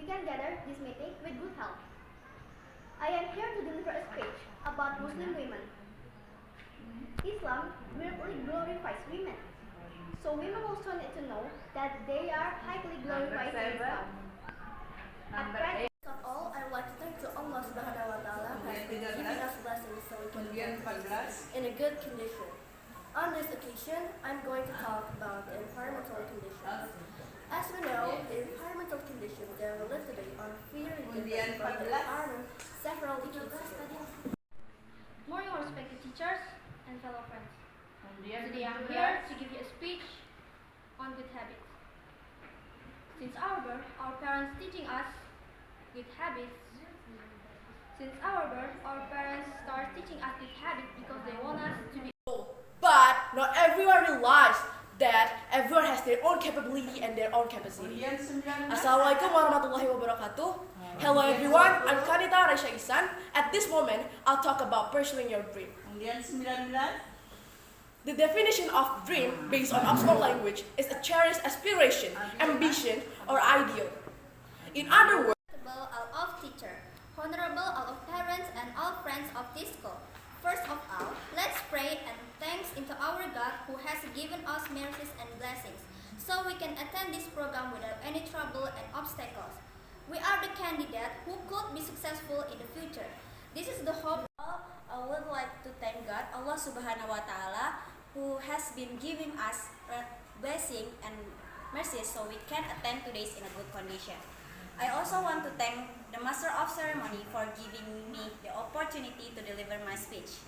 we can gather this meeting with good health. I am here to deliver a speech about Muslim women. Islam greatly glorifies women, so women also need to know that they are highly glorified in Islam. At first of all, I would like to thank to Allah Subhanahu wa Taala for giving us blessings so we can live in a good condition. On this occasion, I'm going to talk about the environmental conditions. As we know, the environmental conditions that we live today are very different from the environment several decades ago. Morning, respected teachers and fellow friends. Today I'm here to give you a speech on good habits. Since our birth, our parents teaching us good habits. Since our birth, our parents start teaching us good habits because they want us to be. But not everyone realizes that everyone has their own capability and their own capacity. Assalamualaikum warahmatullahi wabarakatuh. Hello everyone, I'm Kanita Raisha Isan. At this moment, I'll talk about pursuing your dream. The definition of dream based on Oxford language is a cherished aspiration, ambition, or ideal. In other words, All of teacher, honorable all of parents and all friends of this school. First of all, let's pray and thanks into our God who has given us mercies and blessings, so we can attend this program without any trouble and obstacles. We are the candidate who could be successful in the future. This is the hope. I would like to thank God, Allah Subhanahu wa Taala, who has been giving us blessing and mercies so we can attend today's in a good condition. I also want to thank the Master of Ceremony for giving me the opportunity to deliver my speech.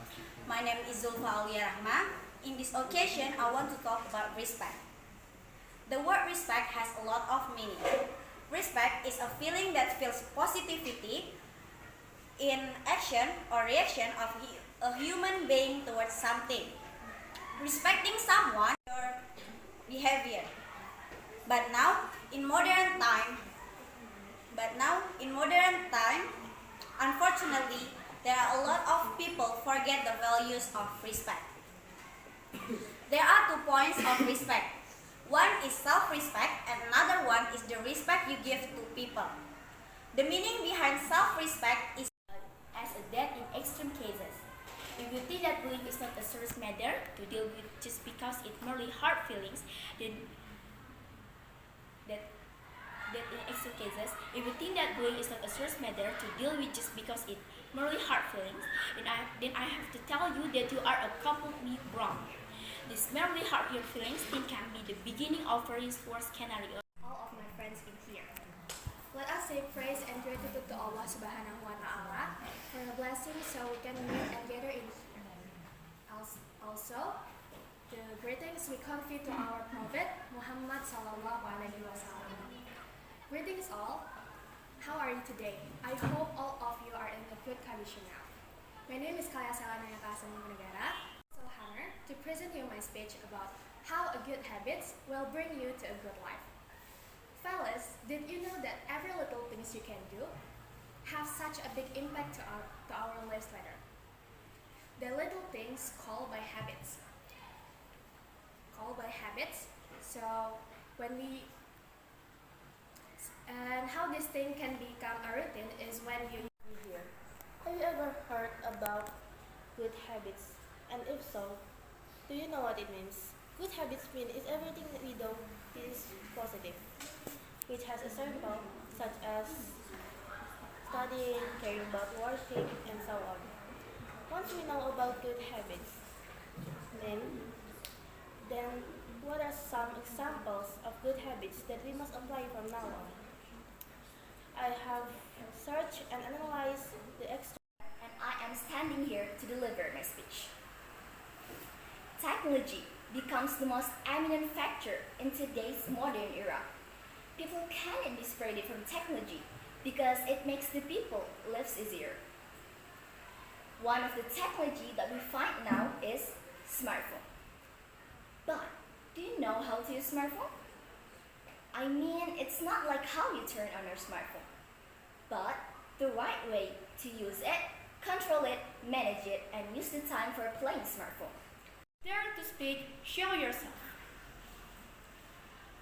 My name is Zulfa Aulia Rahma. In this occasion, I want to talk about respect. The word respect has a lot of meaning. Respect is a feeling that feels positivity in action or reaction of a human being towards something. Respecting someone, your behavior. But now, in modern time, unfortunately, there are a lot of people forget the values of respect. There are 2 points of respect. One is self-respect and another one is the respect you give to people. The meaning behind self-respect is as a death in extreme cases. If you think that bullying is not a serious matter to deal with just because it merely hurt feelings, then in extreme cases, if you think that bullying is not a serious matter to deal with just because it merely hurt feelings, then I have to tell you that you are completely wrong. This merely hurt your feelings thing can be the beginning of a worse scenario. All of my friends in here. Let us say praise and gratitude to Allah Subhanahu wa Taala for the blessing so we can meet and gather in here. Also, the greetings we convey to our Prophet Muhammad Sallallahu Alaihi Wasallam. Greetings all. How are you today? I hope all of you are in a good condition now. My name is Kaya Salanaya Kasanimagara. So honored to present you my speech about how a good habits will bring you to a good life. Fellas, did you know that every little things you can do have such a big impact to our lives later? The little things called by habits. So and how this thing can become a routine is when you hear. Have you ever heard about good habits? And if so, do you know what it means? Good habits mean is everything that we do is positive, which has a circle such as studying, caring about working, and so on. Once we know about good habits, then what are some examples of good habits that we must apply from now on? I have searched and analyzed the extra, and I am standing here to deliver my speech. Technology becomes the most eminent factor in today's modern era. People cannot be separated from technology because it makes the people lives easier. One of the technology that we find now is smartphone. But do you know how to use smartphone? I mean, it's not like how you turn on your smartphone, but the right way to use it, control it, manage it, and use the time for playing smartphone. Dare to speak, show yourself.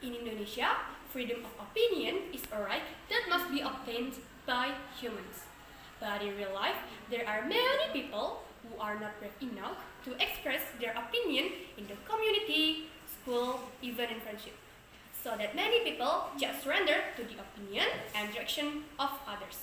In Indonesia, freedom of opinion is a right that must be contained by humans. But in real life, there are many people who are not brave enough to express their opinion in the community, school, even in friendship. So that many people just surrender to the opinion and direction of others.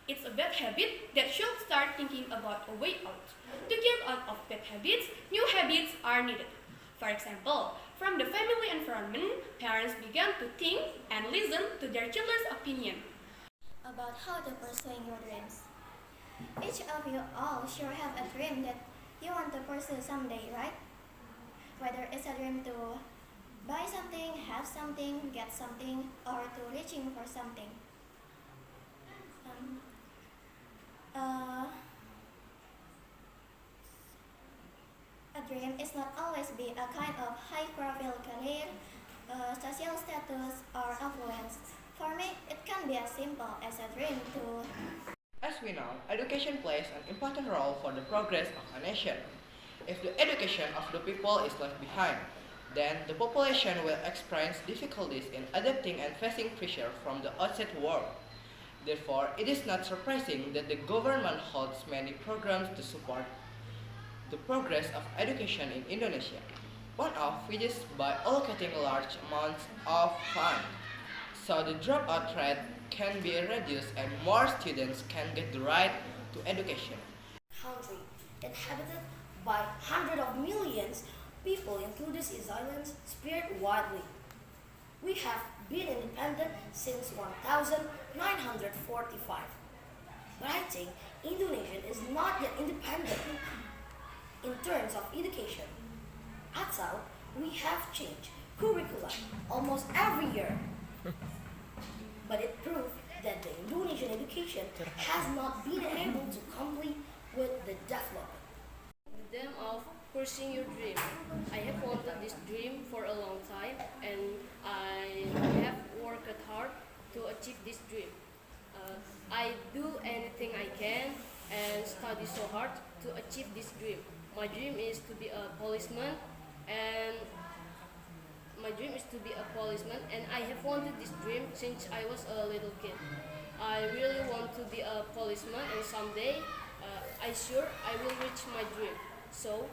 It's a bad habit that should start thinking about a way out. To get out of bad habits, new habits are needed. For example, from the family environment, parents began to think and listen to their children's opinion. About how to pursuing your dreams. Each of you all sure have a dream that you want to pursue someday, right? Whether it's a dream to buy something, have something, get something, or to reaching for something. Um, uh, a dream is not always be a kind of high-profile career, social status, or affluence. For me, it can be as simple as a dream to. As we know, education plays an important role for the progress of a nation. If the education of the people is left behind, then the population will experience difficulties in adapting and facing pressure from the outside world. Therefore, it is not surprising that the government holds many programs to support the progress of education in Indonesia. One of which is by allocating large amounts of funds, so the dropout rate can be reduced and more students can get the right to education. Country inhabited by hundreds of millions people into these islands spread widely. We have been independent since 1945. But I think Indonesia is not yet independent in terms of education. At South, we have changed curriculum almost every year. But it proved that the Indonesian education has not been able to compete with the development. The dream of pursuing your dream. I have wanted this dream for a long time and I have worked hard to achieve this dream. I do anything I can and study so hard to achieve this dream. My dream is to be a policeman and I have wanted this dream since I was a little kid. I really want to be a policeman and someday I sure I will reach my dream. So